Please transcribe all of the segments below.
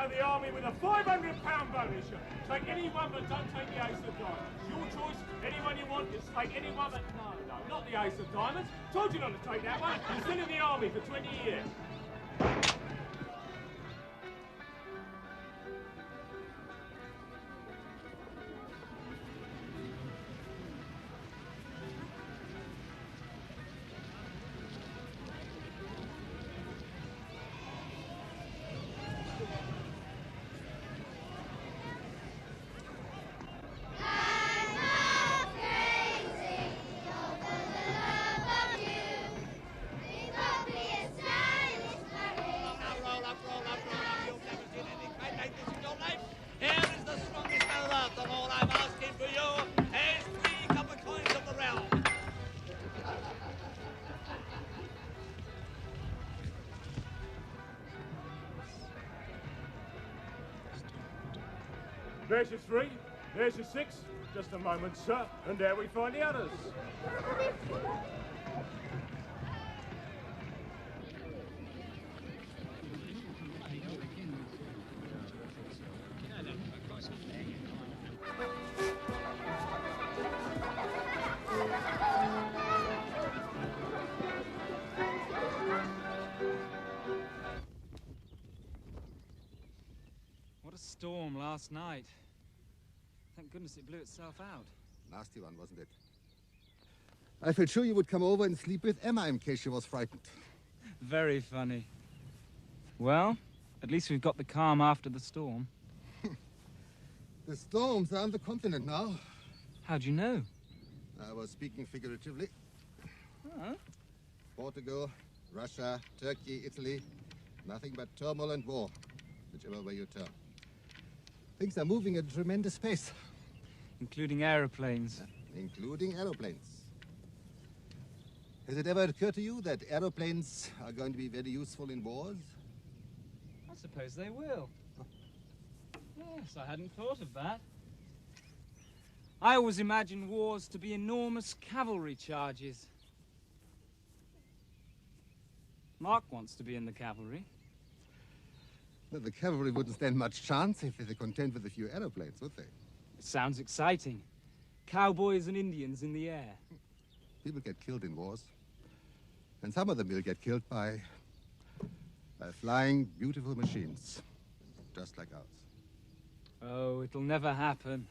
out of the army with a £500 bonus. Take any one, but don't take the ace of diamonds. Your choice. Anyone you want, just take any one, but no, not the ace of diamonds. Told you not to take that one. You're still in the army for 20 years. There's your 3, there's your 6. Just a moment, sir, and there we find the others. What a storm last night. Thank goodness it blew itself out. Nasty one, wasn't it? I felt sure you would come over and sleep with Emma in case she was frightened. Very funny. Well, at least we've got the calm after the storm. The storms are on the continent now. How'd you know? I was speaking figuratively. Huh? Portugal, Russia, Turkey, Italy. Nothing but turmoil and war, whichever way you turn. Things are moving at a tremendous pace. Including aeroplanes. Including aeroplanes. Has it ever occurred to you that aeroplanes are going to be very useful in wars? I suppose they will. Yes, I hadn't thought of that. I always imagined wars to be enormous cavalry charges. Mark wants to be in the cavalry. Well, the cavalry wouldn't stand much chance if they were content with a few aeroplanes, would they? It sounds exciting. Cowboys and Indians in the air. People get killed in wars. And some of them will get killed by flying, beautiful machines. Just like ours. Oh, it'll never happen.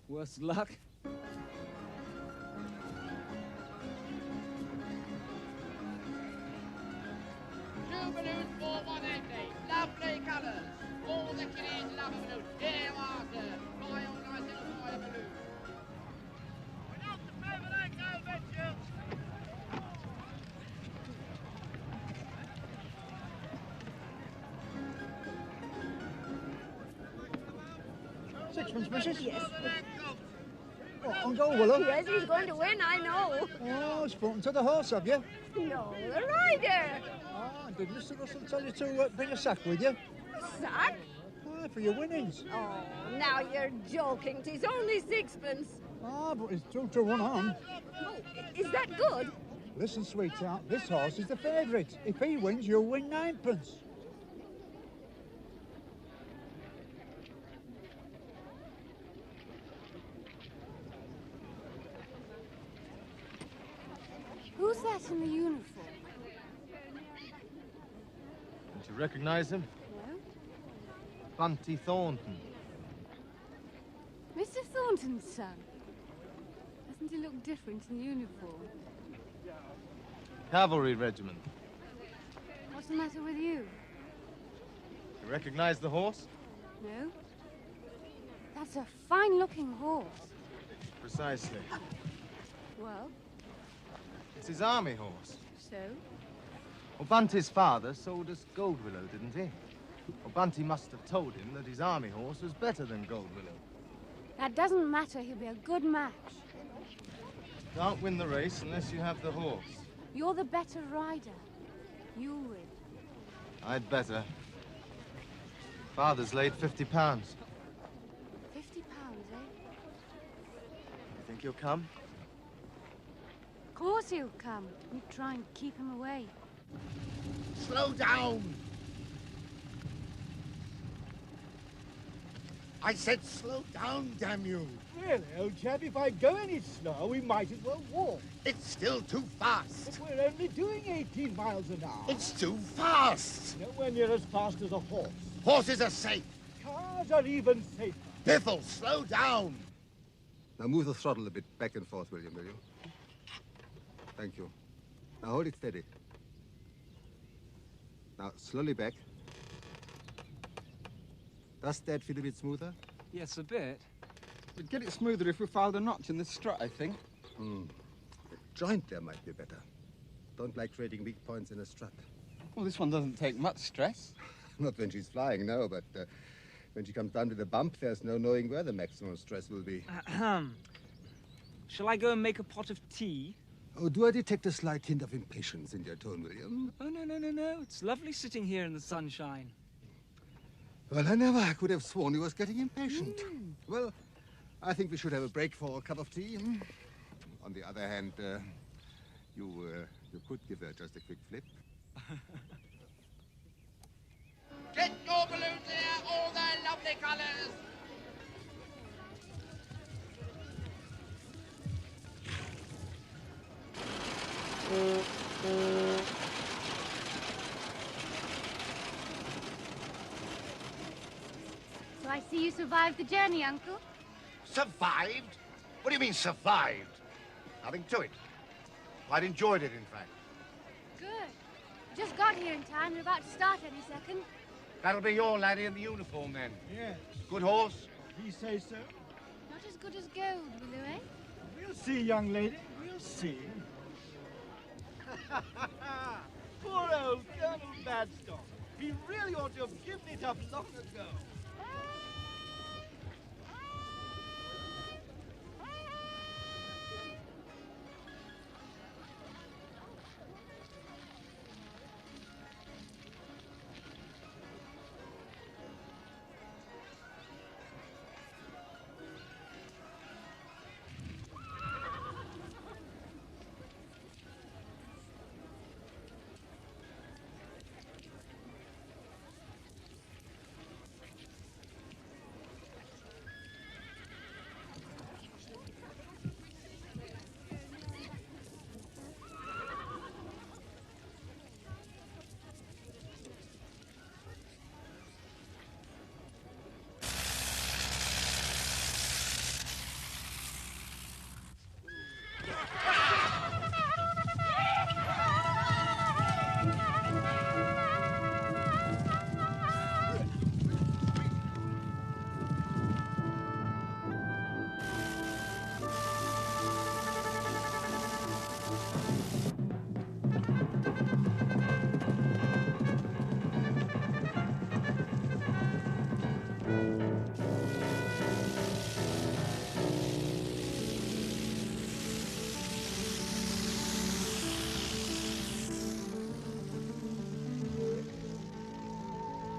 Worse luck. Balloons for 180. Lovely colours. All the kiddies love a balloon. Here you are, sir. Fly all night little fire balloon. We're off the paper like no venture. Sixpence, missus? Yes. What, on goal, Willow? Yes, he's going to win, I know. Oh, spoken to the horse, have you? No, the rider. Ah, did Mr. Russell tell you to bring a sack with you? Sack? Ah, for your winnings. Oh, now you're joking. 'Tis only 6pence. Ah, but it's 2 to 1 on. Oh, is that good? Listen, sweetheart, this horse is the favourite. If he wins, you'll win 9pence. Who's that in the uniform? Don't you recognize him? No? Bunty Thornton. Mr. Thornton's son. Doesn't he look different in uniform? Cavalry regiment. What's the matter with you? You recognize the horse? No? That's a fine-looking horse. Precisely. Well, It's his army horse. so? Well, Bunty's father sold us Gold Willow, didn't he? Well, Bunty must have told him that his army horse was better than Gold Willow. That doesn't matter. He'll be a good match. Can't win the race unless you have the horse. You're the better rider. You'll win. I'd better. Father's laid £50. £50, eh? You think he'll come? Of course he'll come. You try and keep him away. Slow down. I said slow down, damn you. Really, old chap, if I go any slower, we might as well walk. It's still too fast. But we're only doing 18 miles an hour. It's too fast. Nowhere near as fast as a horse. Horses are safe. Cars are even safer. Biffle, slow down. Now move the throttle a bit back and forth, William, will you? Thank you. Now hold it steady. Now slowly back. Does that feel a bit smoother? Yes, a bit. We'd get it smoother if we filed a notch in the strut, I think. The joint there might be better. Don't like creating weak points in a strut. Well, this one doesn't take much stress. Not when she's flying, no, but when she comes down to the bump, there's no knowing where the maximum stress will be. Shall I go and make a pot of tea? Oh, do I detect a slight hint of impatience in your tone, William? Oh, no. It's lovely sitting here in the sunshine. Well, I could have sworn he was getting impatient. Well, I think we should have a break for a cup of tea. On the other hand, you could give her just a quick flip. Get your balloons here, all their lovely colours. So I see you survived the journey, Uncle. Survived? What do you mean, survived? Nothing to it. Quite enjoyed it, in fact. Good. Just got here in time. We're about to start any second. That'll be your laddie in the uniform, then. Yes. Good horse? He says so. Not as good as gold, will you, eh? We'll see, young lady. We'll see. Poor old Colonel Badstock. He really ought to have given it up long ago.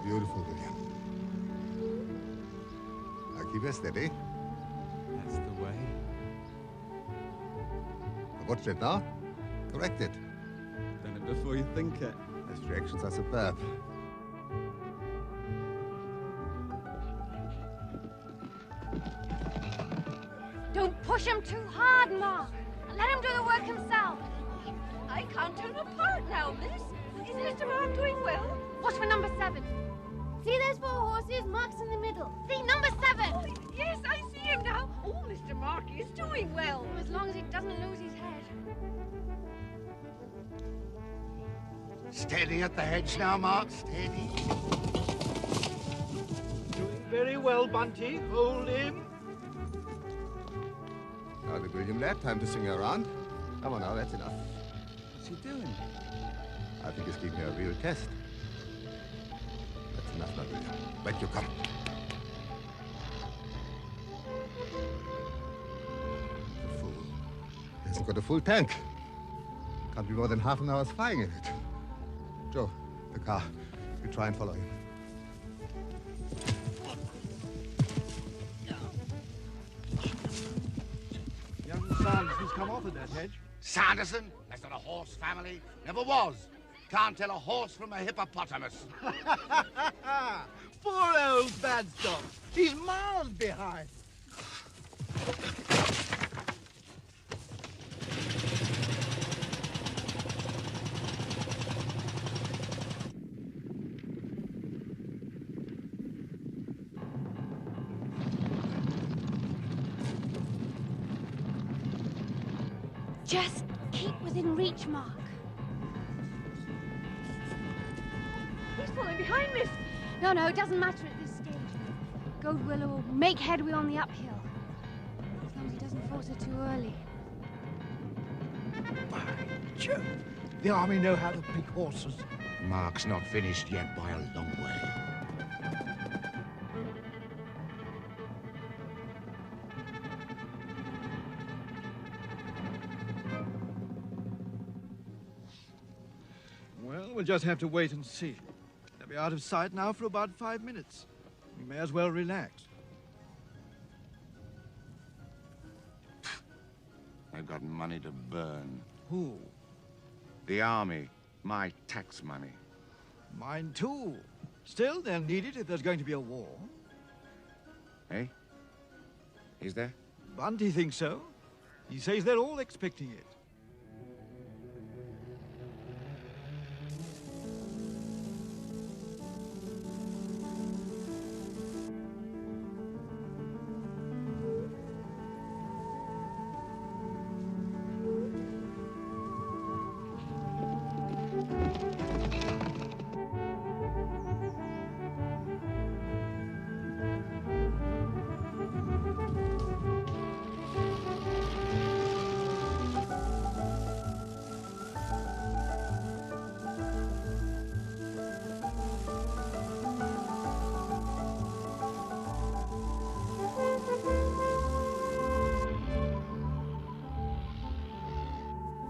Beautiful, William. Now keep her steady. That's the way. Now watch it now. Correct it. Done it before you think it. Those reactions are superb. Don't push him too hard, Ma. Let him do the work himself. I can't tell them apart now, miss. Is Mr. Mark doing well? Watch for number 7. See those 4 horses marked in the middle? See, number 7! Oh, yes, I see him now. Oh, Mr. Mark is doing well. As long as he doesn't lose his head. Steady at the hedge now, Mark. Steady. Doing very well, Bunty. Hold him. Now the William lad, time to swing around. Come on now, that's enough. What's he doing? I think he's giving her a real test. That's enough now, William. Back you come. The fool. He hasn't got a full tank. Can't be more than half an hour's flying in it. Joe, the car. You try and follow him. Young Sanderson's come off at that hedge. Sanderson? That's not a horse family. Never was. Can't tell a horse from a hippopotamus. Poor old Badstock. He's miles behind. Just keep within reach, Mark. He's falling behind, miss. No, it doesn't matter at this stage. Goldwillow will make headway on the uphill. As long as he doesn't falter too early. By Jove, the army know how to pick horses. Mark's not finished yet by a long way. Well, we'll just have to wait and see. They'll be out of sight now for about 5 minutes. We may as well relax. They've got money to burn. Who? The army. My tax money. Mine too. Still, they'll need it if there's going to be a war. Eh? Is there? Bunty thinks so. He says they're all expecting it.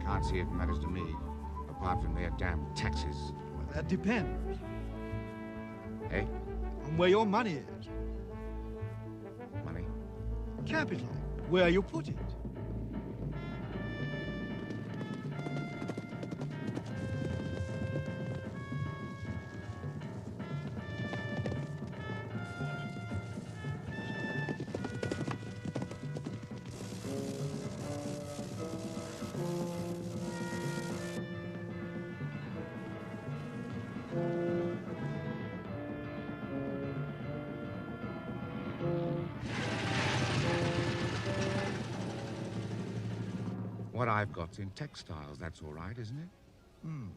Can't see it matters to me, apart from their damn taxes. Well, that depends. Eh? On where your money is. Money? Capital. Where you put it. What I've got's in textiles, that's all right, isn't it? Hmm.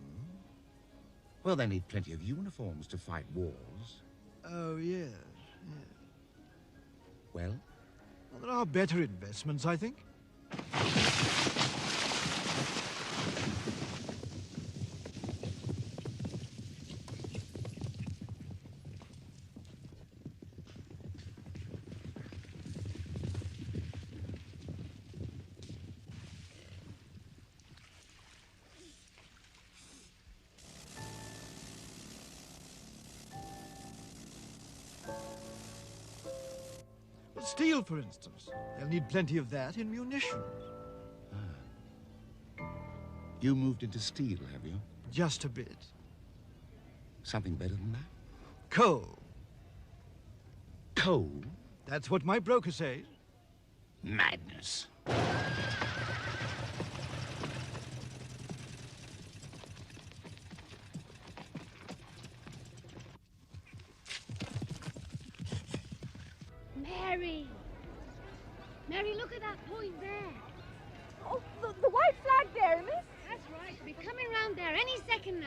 Well, they need plenty of uniforms to fight wars. Oh, yes. Well? Well, there are better investments, I think. Well, steel, for instance. They'll need plenty of that in munitions. You moved into steel, have you? Just a bit. Something better than that? Coal. Coal? That's what my broker says. Madness. Mary, look at that point there. Oh, the white flag there, miss. That's right. We'll be coming round there any second now.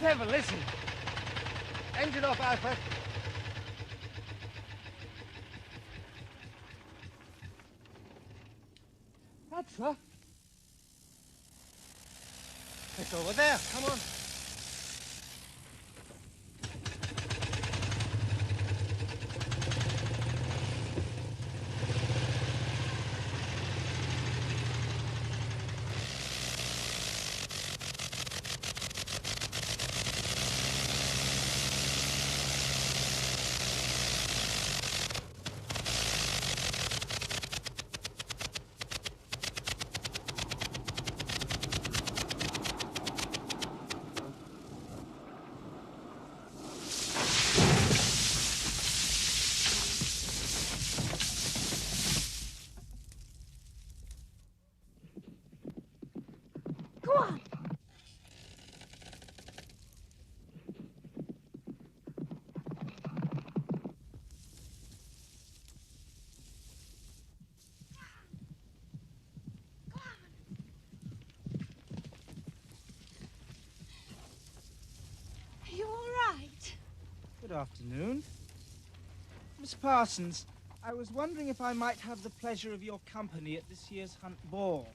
devil is he? Engine off, Alfred. Petra? It's over there. Come on. Good afternoon. Miss Parsons, I was wondering if I might have the pleasure of your company at this year's Hunt Ball.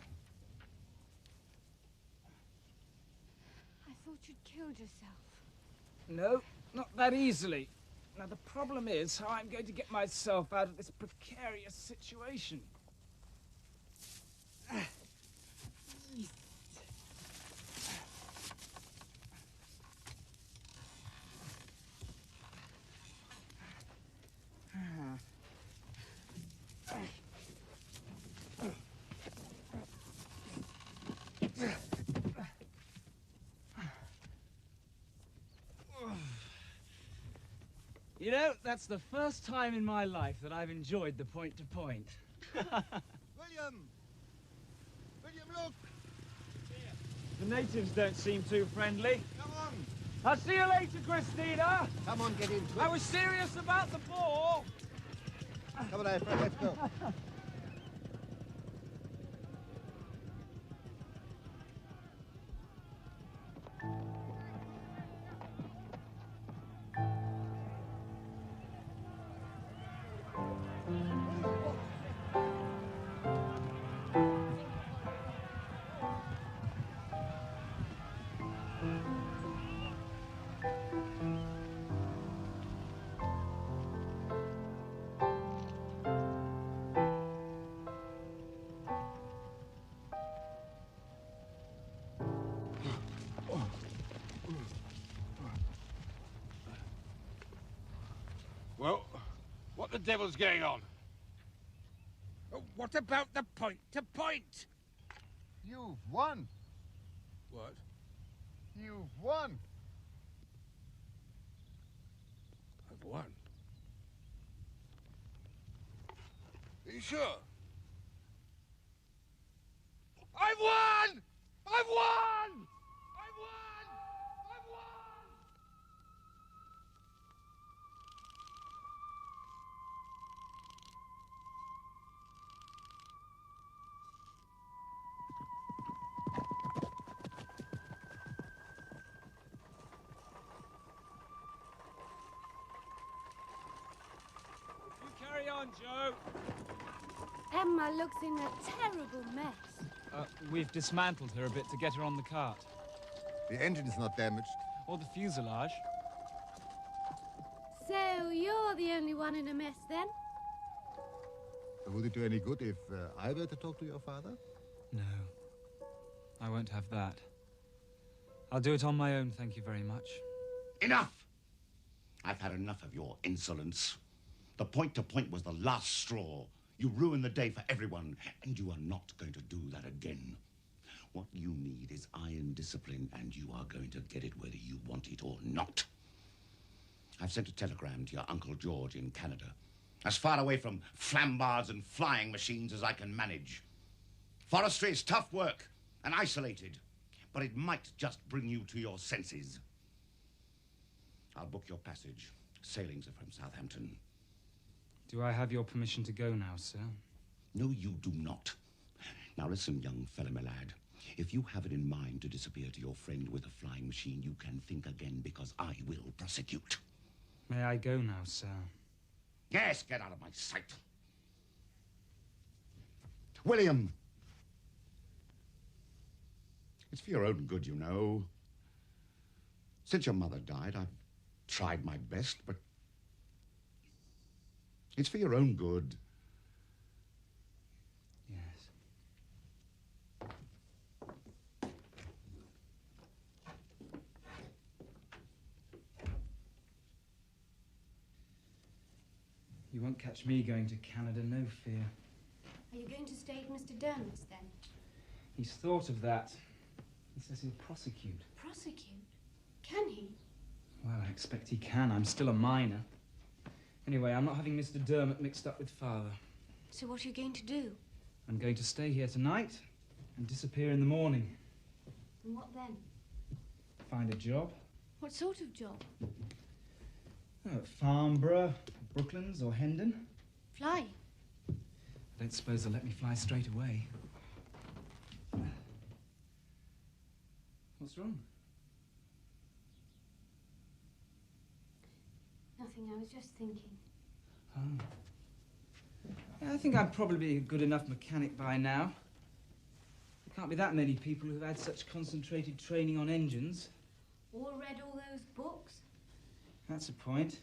I thought you'd killed yourself. No, not that easily. Now, the problem is how I'm going to get myself out of this precarious situation. You know, that's the first time in my life that I've enjoyed the point-to-point. William! William, look! The natives don't seem too friendly. Come on! I'll see you later, Christina! Come on, get into it. I was serious about the ball! Come on, Alfred, let's go. Well, what the devil's going on? What about the point-to-point? You've won. What? You've won. I've won. Are you sure? I've won! I've won! I've won! I've won! You carry on, Joe. Emma looks in a terrible mess. We've dismantled her a bit to get her on the cart. The engine is not damaged. Or the fuselage. So you're the only one in a mess then? Would it do any good if I were to talk to your father? No. I won't have that. I'll do it on my own, thank you very much. Enough! I've had enough of your insolence. The point-to-point was the last straw. You ruined the day for everyone, and you are not going to do that again. What you need is iron discipline, and you are going to get it whether you want it or not. I've sent a telegram to your Uncle George in Canada, as far away from Flambards and flying machines as I can manage. Forestry is tough work and isolated, but it might just bring you to your senses. I'll book your passage. Sailings are from Southampton. Do I have your permission to go now, sir? No, you do not. Now listen, young fellow, my lad. If you have it in mind to disappear to your friend with a flying machine, you can think again, because I will prosecute. May I go now, sir? Yes, get out of my sight. William! It's for your own good, you know. Since your mother died, I've tried my best, but it's for your own good. Yes. You won't catch me going to Canada, no fear. Are you going to stay at Mr. Dermot's, then? He's thought of that. He says he'll prosecute. Prosecute? Can he? Well, I expect he can. I'm still a minor. Anyway, I'm not having Mr. Dermot mixed up with Father. So what are you going to do? I'm going to stay here tonight and disappear in the morning. And what then? Find a job. What sort of job? Oh, at Farnborough, Brooklands or Hendon. Fly. I don't suppose they'll let me fly straight away. What's wrong? Nothing, I was just thinking. Oh. I think I'd probably be a good enough mechanic by now. There can't be that many people who've had such concentrated training on engines. Or read all those books. That's a point.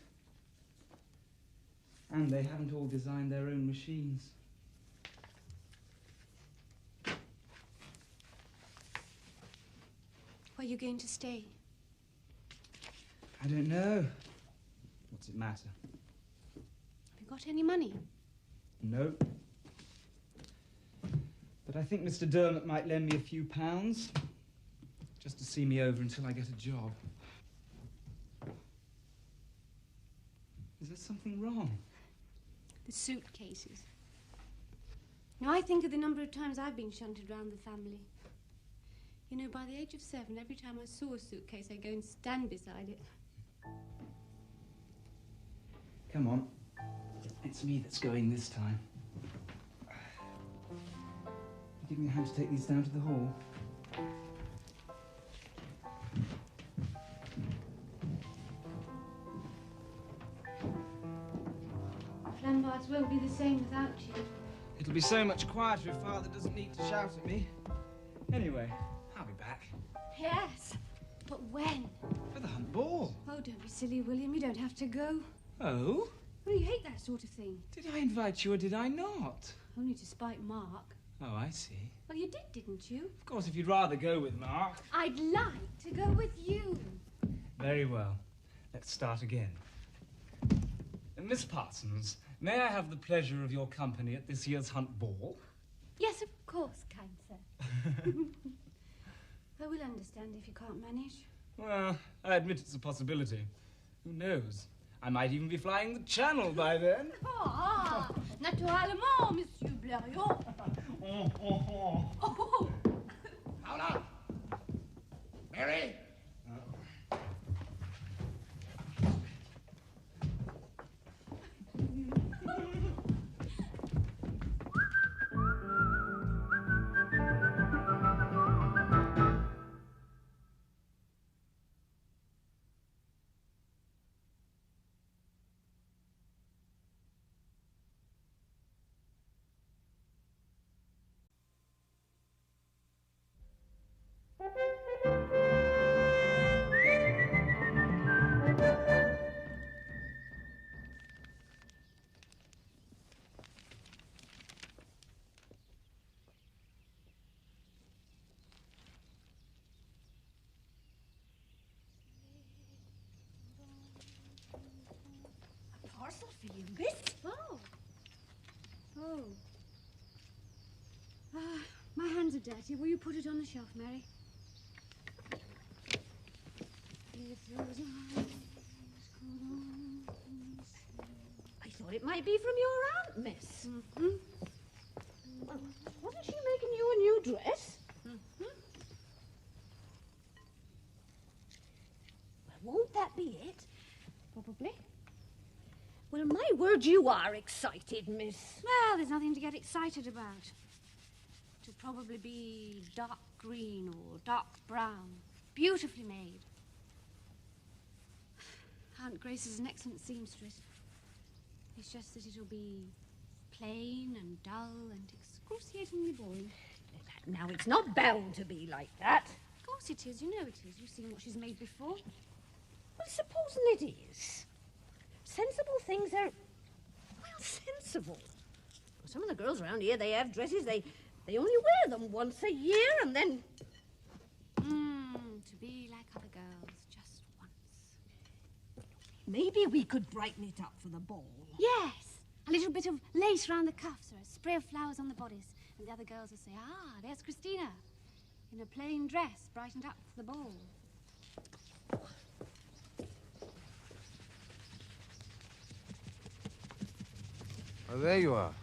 And they haven't all designed their own machines. Where are you going to stay? I don't know. What's it matter? Have you got any money? No. But I think Mr. Dermot might lend me a few pounds, just to see me over until I get a job. Is there something wrong? The suitcases. Now, I think of the number of times I've been shunted round the family. You know, by the age of 7, every time I saw a suitcase, I'd go and stand beside it. Come on. It's me that's going this time. Give me a hand to take these down to the hall. Flambards won't be the same without you. It'll be so much quieter if Father doesn't need to shout at me. Anyway, I'll be back. Yes, but when? For the hunt ball. Oh, don't be silly, William. You don't have to go. Oh? Well, you hate that sort of thing. Did I invite you or did I not? Only to spite Mark. Oh, I see. Well, you didn't you? Of course, if you'd rather go with Mark. I'd like to go with you. Very well. Let's start again. Miss Parsons, may I have the pleasure of your company at this year's hunt ball? Yes, of course, kind sir. I will understand if you can't manage. Well, I admit it's a possibility. Who knows? I might even be flying the Channel by then. Ah, naturellement, Monsieur Blériot. Oh. Paula! Mary! Parcel for you, miss. Oh. My hands are dirty. Will you put it on the shelf, Mary? I thought it might be from your aunt, miss. Mm-hmm. Well, wasn't she making you a new dress? Mm-hmm. Well, won't that be it? Probably. Well, my word, you are excited, miss. Well, there's nothing to get excited about. It'll probably be dark green or dark brown. Beautifully made. Aunt Grace is an excellent seamstress. It's just that it'll be plain and dull and excruciatingly boring. Now, it's not bound to be like that. Of course it is. You know it is. You've seen what she's made before. Well, supposing it is. Sensible things are, well, sensible. Some of the girls around here, they have dresses, they only wear them once a year and then... To be like other girls, just once. Maybe we could brighten it up for the ball. Yes. A little bit of lace round the cuffs or a spray of flowers on the bodice. And the other girls will say, ah, there's Christina. In a plain dress, brightened up for the ball. Oh, there you are.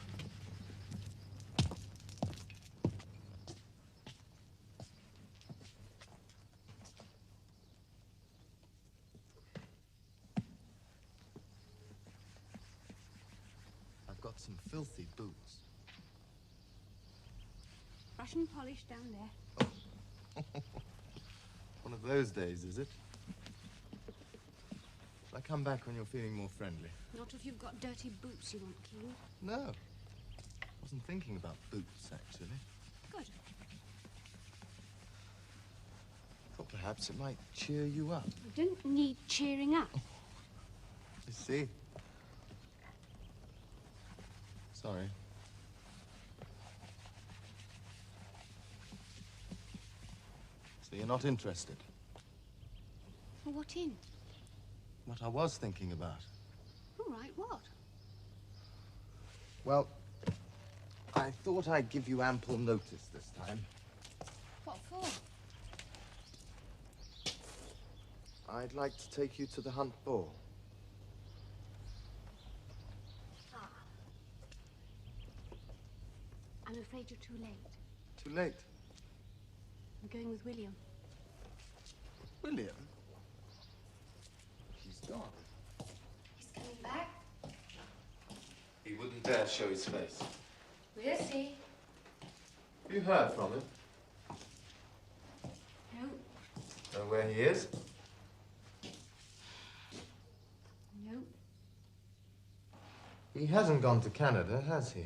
I've got some filthy boots. Brush and polish down there. One of those days, is it? Shall I come back when you're feeling more friendly? Not if you've got dirty boots you want cleaned. No. I wasn't thinking about boots, actually. Good. Thought perhaps it might cheer you up. I don't need cheering up. You see? Sorry. So you're not interested? Well, what in? What I was thinking about. All right, what? Well, I thought I'd give you ample notice this time. What for? I'd like to take you to the Hunt Ball. I'm afraid you're too late. Too late? I'm going with William. William? He's gone. He's coming back. He wouldn't dare show his face. We'll see. You heard from him? No. Know where he is? No. He hasn't gone to Canada, has he?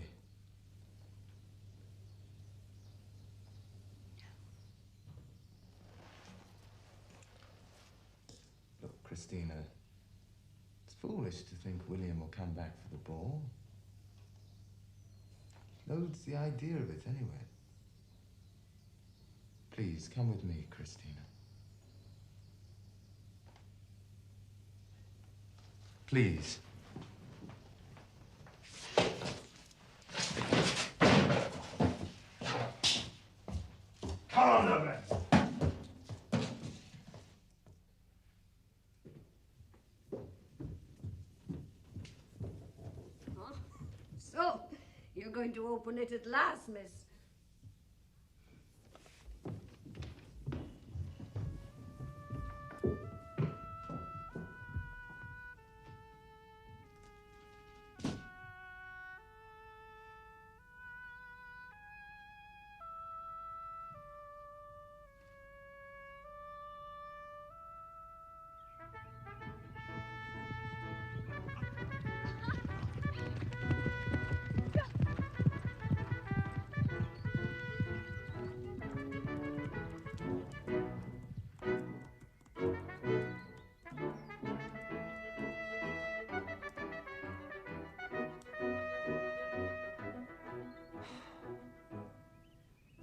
Look, Christina, it's foolish to think William will come back for the ball. He loathes the idea of it anyway. Please, come with me, Christina. Please. Come on, Douglas. So, you're going to open it at last, miss.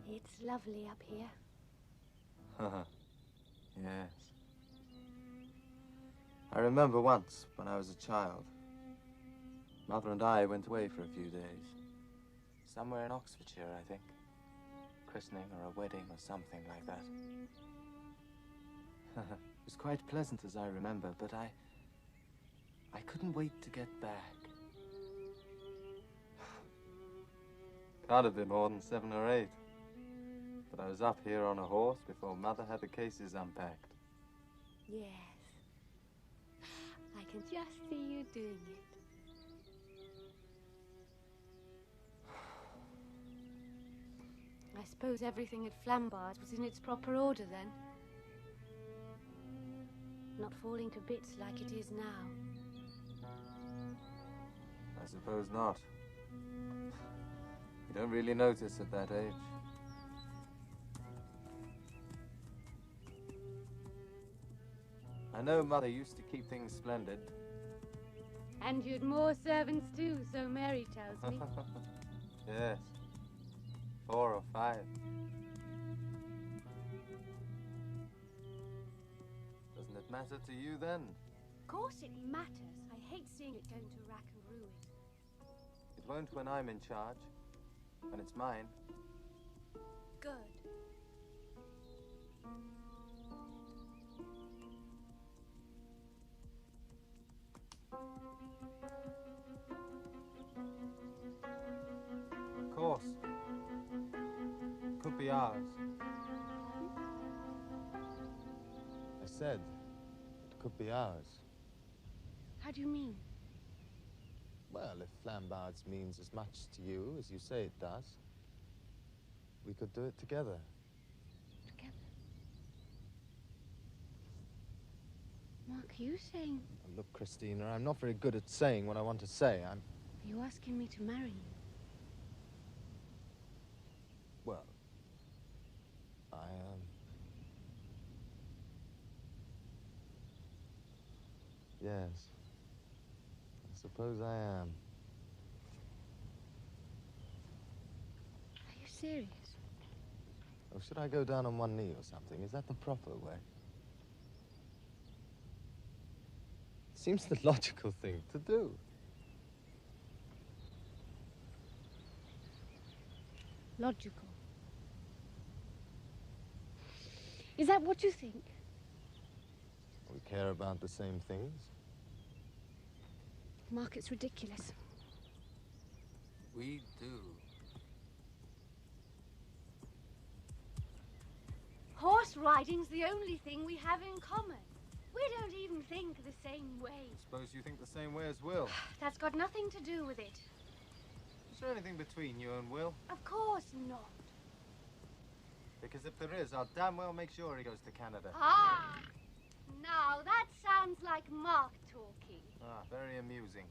It's lovely up here. Yes. I remember once, when I was a child, Mother and I went away for a few days. Somewhere in Oxfordshire, I think. Christening or a wedding or something like that. It was quite pleasant as I remember, but I couldn't wait to get back. Can't have been more than 7 or 8. But I was up here on a horse before Mother had the cases unpacked. Yes. I can just see you doing it. I suppose everything at Flambards was in its proper order then. Not falling to bits like it is now. I suppose not. You don't really notice at that age. I know Mother used to keep things splendid. And you'd more servants too, so Mary tells me. Yes. 4 or 5. Doesn't it matter to you then? Of course it matters. I hate seeing it going to rack and ruin. It won't when I'm in charge. When it's mine. Good. Of course. Could be ours. I said, it could be ours. How do you mean? Well, if Flambards means as much to you as you say it does, we could do it together. Together? Mark, are you saying... Look, Christina, I'm not very good at saying what I want to say. Are you asking me to marry you? Well, Yes. I suppose I am. Are you serious? Or should I go down on one knee or something? Is that the proper way? Seems the logical thing to do. Logical. Is that what you think? We care about the same things. Mark, it's ridiculous. We do. Horse riding's the only thing we have in common. We don't even think the same way. Suppose you think the same way as Will. That's got nothing to do with it. Is there anything between you and Will? Of course not. Because if there is, I'll damn well make sure he goes to Canada. Ah! Now, that sounds like Mark talking. Ah, very amusing.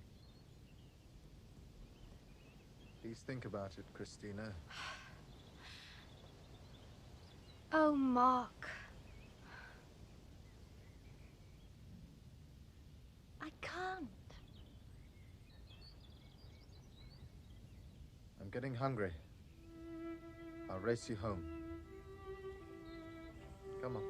Please think about it, Christina. Oh, Mark. I can't. I'm getting hungry. I'll race you home. Come on.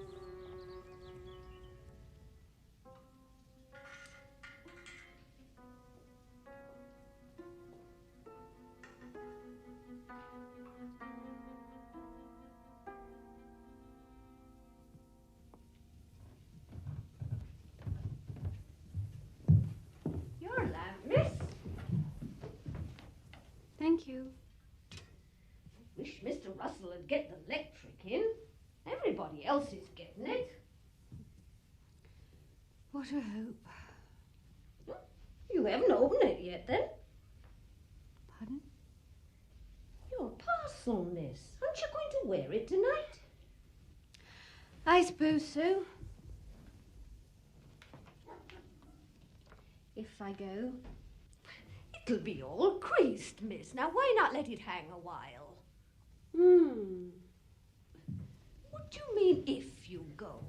Your lamp, miss. Thank you. Wish Mr. Russell would get the electric in. Everybody else is getting it. What a hope. You haven't opened it yet, then? Pardon? Your parcel, miss. Aren't you going to wear it tonight? I suppose so. If I go. It'll be all creased, miss. Now, why not let it hang a while? What do you mean, if you go?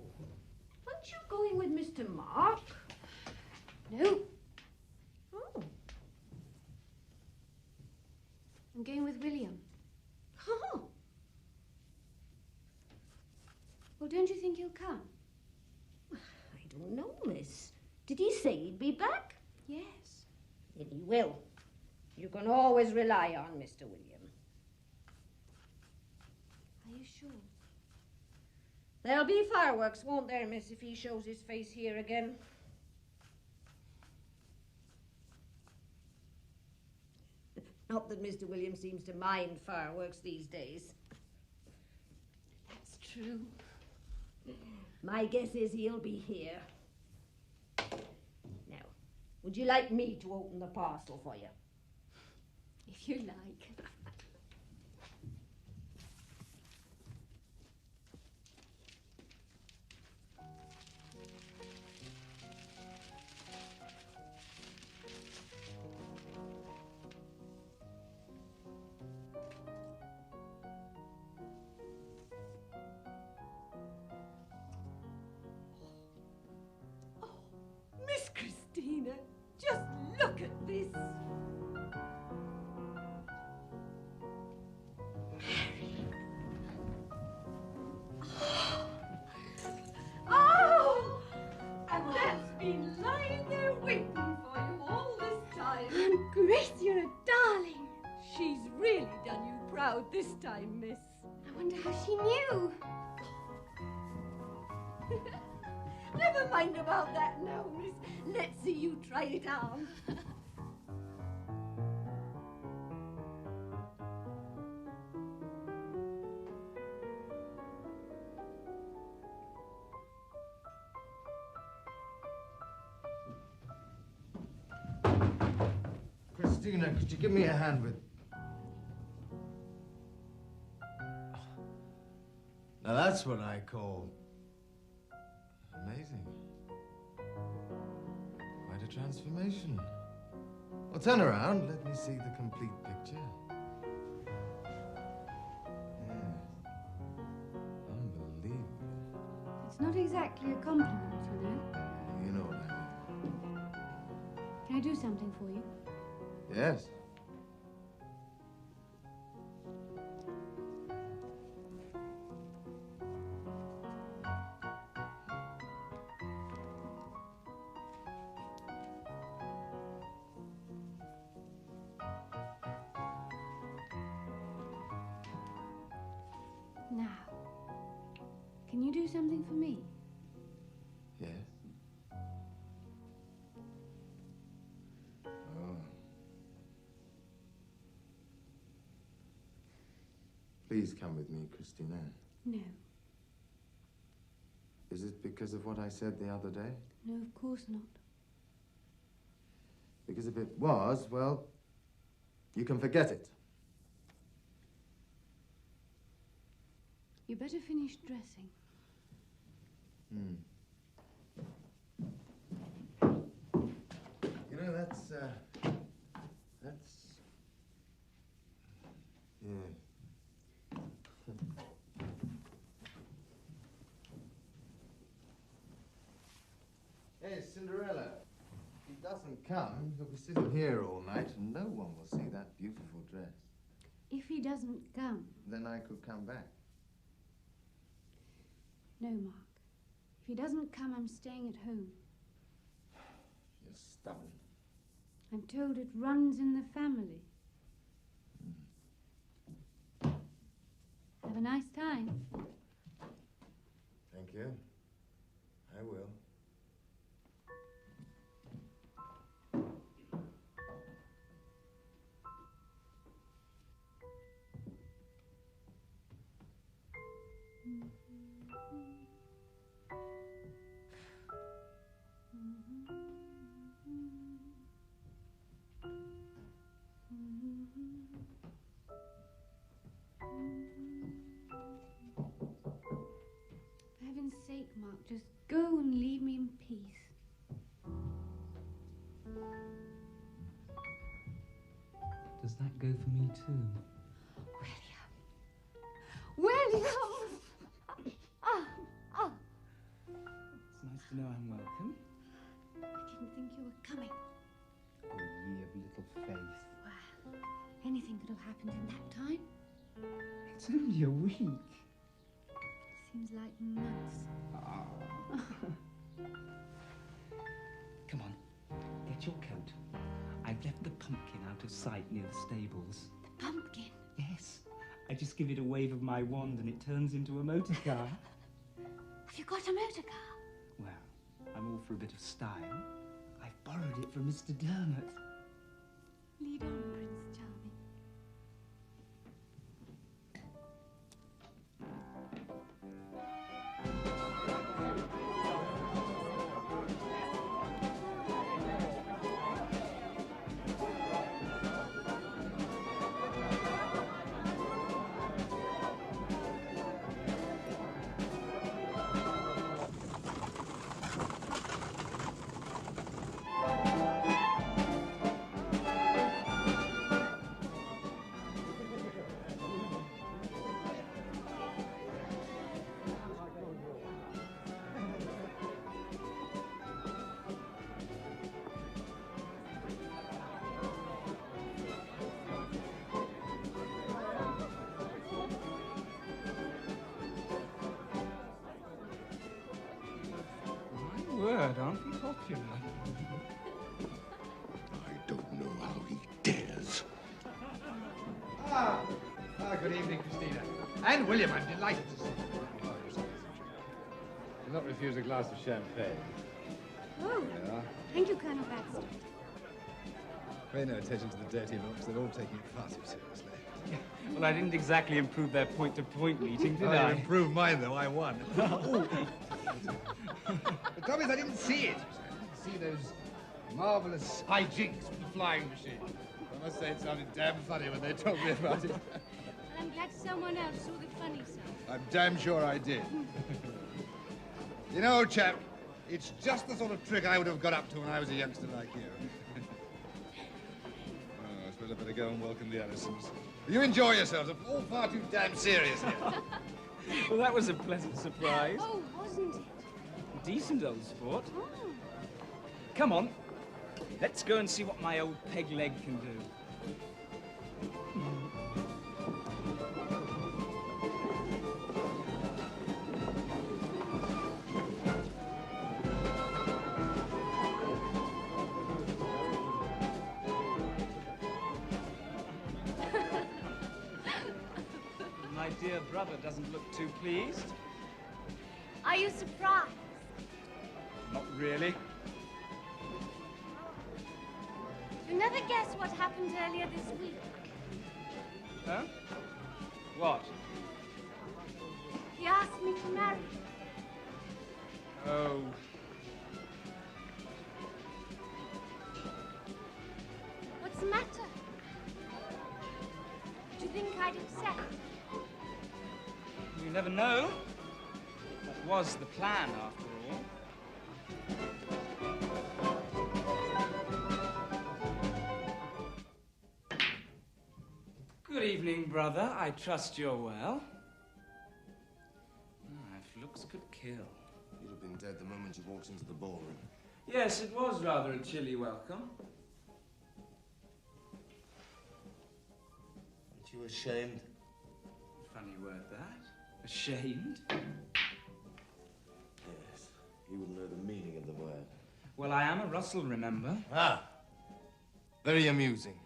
Aren't you going with Mr. Mark? No. Oh. I'm going with William. Oh. Well, don't you think he'll come? I don't know, miss. Did he say he'd be back? Yes. Then he will. You can always rely on Mr. William. Are you sure? There'll be fireworks, won't there, miss, if he shows his face here again? Not that Mr. William seems to mind fireworks these days. That's true. My guess is he'll be here. Now, would you like me to open the parcel for you? If you like. Oh! And that's been lying there waiting for you all this time. Aunt Grace, you're a darling. She's really done you proud this time, miss. I wonder how she knew. Never mind about that now, miss. Let's see you try it on. Christina, could you give me a hand with... Now that's what I call... amazing. Quite a transformation. Well, turn around. Let me see the complete picture. Yes. Unbelievable. It's not exactly a compliment, you know. You know what I mean. Can I do something for you? Yes. Now, can you do something for me? Yes. Oh. Please come with me, Christina. No. Is it because of what I said the other day? No, of course not. Because if it was, well, you can forget it. You better finish dressing. You know, that's... Yeah. Hey, Cinderella. If he doesn't come, he'll be sitting here all night and no one will see that beautiful dress. If he doesn't come... Then I could come back. No, Mark. If he doesn't come, I'm staying at home. You're stubborn. I'm told it runs in the family. Have a nice time. Thank you. I will. For heaven's sake, Mark, just go and leave me in peace. Does that go for me too? William! It's nice to know I'm welcome. I didn't think you were coming. Oh, ye of little faith. Well, anything could have happened in that time. It's only a week. Seems like months. Come on, get your coat. I've left the pumpkin out of sight near the stables. The pumpkin? Yes. I just give it a wave of my wand and it turns into a motor car. Have you got a motor car? Well, I'm all for a bit of style. I've borrowed it from Mr. Dermot. Lead on, Prince Charming. word, aren't we popular? I don't know how he dares. Good evening, Christina. And William, I'm delighted to see you. Do not refuse a glass of champagne. Oh, Yeah. thank you, Colonel Baxter. Pay no attention to the dirty looks. They're all taking it far too seriously. Well, I didn't exactly improve their point-to-point meeting, did Oh, I? you improved mine, though. I won. The trouble is, I didn't see it. I didn't see those marvelous hijinks with the flying machine. I must say it sounded damn funny when they told me about it. Well, I'm glad someone else saw the funny side. I'm damn sure I did. You know, old chap, it's just the sort of trick I would have got up to when I was a youngster like you. Oh, I suppose I'd better go and welcome the Allisons. You enjoy yourselves. I'm all far too damn serious here. Well, that was a pleasant surprise. Oh, wasn't it? Decent old sport. Oh. Come on. Let's go and see what my old peg leg can do. My dear brother doesn't look too pleased. Are you surprised? Not really. You never guess what happened earlier this week. Huh? What? He asked me to marry him. Oh. What's the matter? Do you think I'd accept? You never know. That was the plan, after all. Good evening, brother. I trust you're well. If looks could kill. You'd have been dead the moment you walked into the ballroom. Yes, it was rather a chilly welcome. Aren't you ashamed? Funny word, that. Ashamed? Yes. You wouldn't know the meaning of the word. Well, I am a Russell, remember? Ah. Very amusing.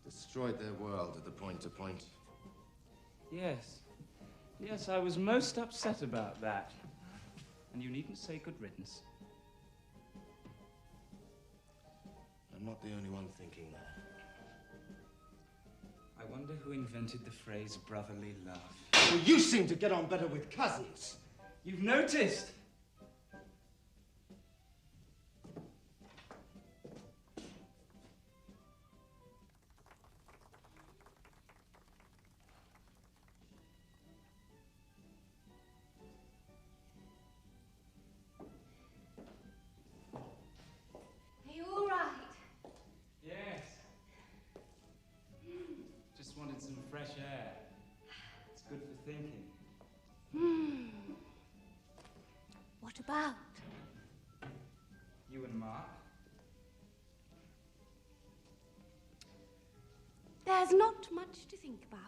Destroyed their world at the point-to-point. Yes. Yes, I was most upset about that. And you needn't say good riddance. I'm not the only one thinking that. I wonder who invented the phrase brotherly love. Well, you seem to get on better with cousins. You've noticed? Are you all right? Yes. Just wanted some fresh air. It's good for thinking. What about? You and Mark? There's not much to think about.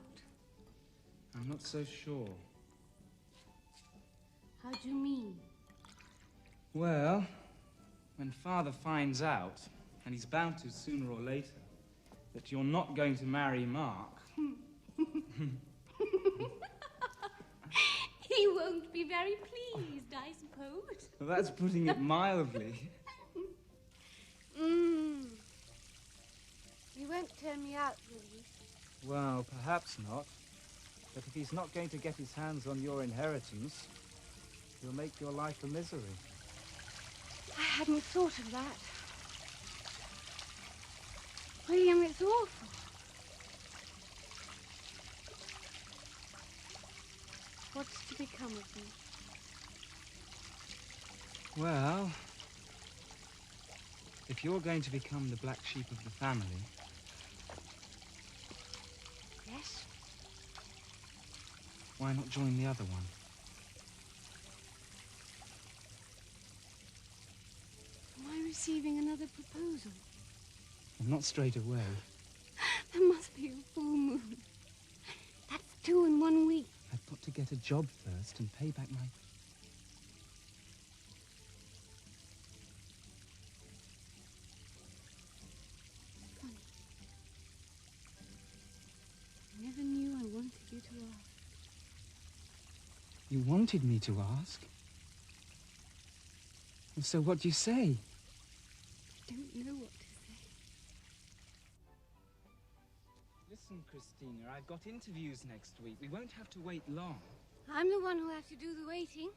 I'm not so sure. How do you mean? Well, when Father finds out, and he's bound to sooner or later, that you're not going to marry Mark... He won't be very pleased, I suppose. Well, that's putting it mildly. He won't turn me out, will he? Well, perhaps not. But if he's not going to get his hands on your inheritance, he'll make your life a misery. I hadn't thought of that. William, it's awful. What's to become of me? Well, if you're going to become the black sheep of the family... Yes? Why not join the other one? Am I receiving another proposal? Well, not straight away. There must be a full moon. That's 2 in 1 week. I'd put to get a job first and pay back my... Funny. I never knew I wanted you to ask. You wanted me to ask? Well, so what do you say? I don't know what to say. Listen, Christina, I've got interviews next week. We won't have to wait long. I'm the one who'll have to do the waiting.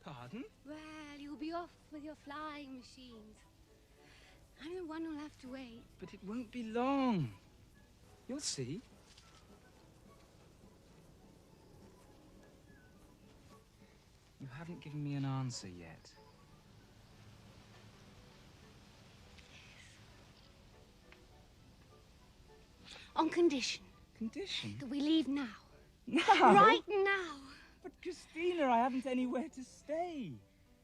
Pardon? Well, you'll be off with your flying machines. I'm the one who'll have to wait. But it won't be long. You'll see. You haven't given me an answer yet. On condition. Condition? That we leave now. Now? Right now. But, Christina, I haven't anywhere to stay.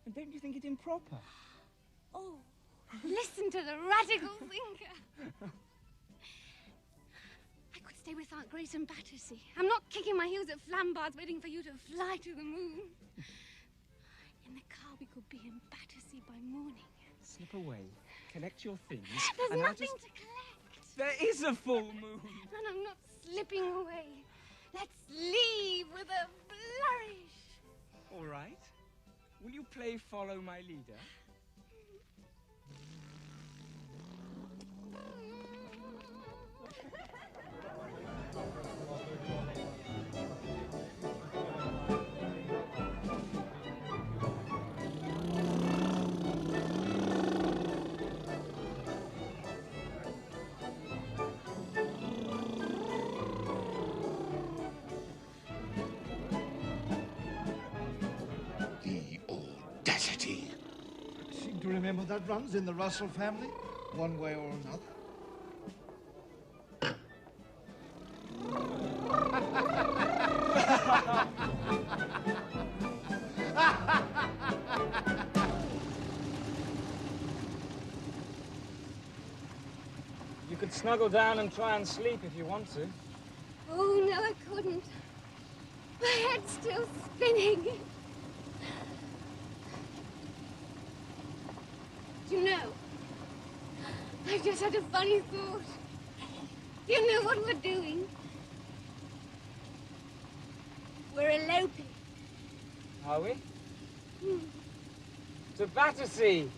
And don't you think it improper? Oh, listen to the radical thinker. I could stay with Aunt Grace and Battersea. I'm not kicking my heels at Flambards waiting for you to fly to the moon. In the car, we could be in Battersea by morning. Slip away, collect your things. There's nothing to collect. There is a full moon. And I'm not slipping away. Let's leave with a flourish. All right. Will you play Follow My Leader? Remember that runs in the Russell family, one way or another. You could snuggle down and try and sleep if you want to. Oh, no, I couldn't. My head's still spinning. You know, I've just had a funny thought. You know what we're doing? We're eloping. Are we? To Battersea.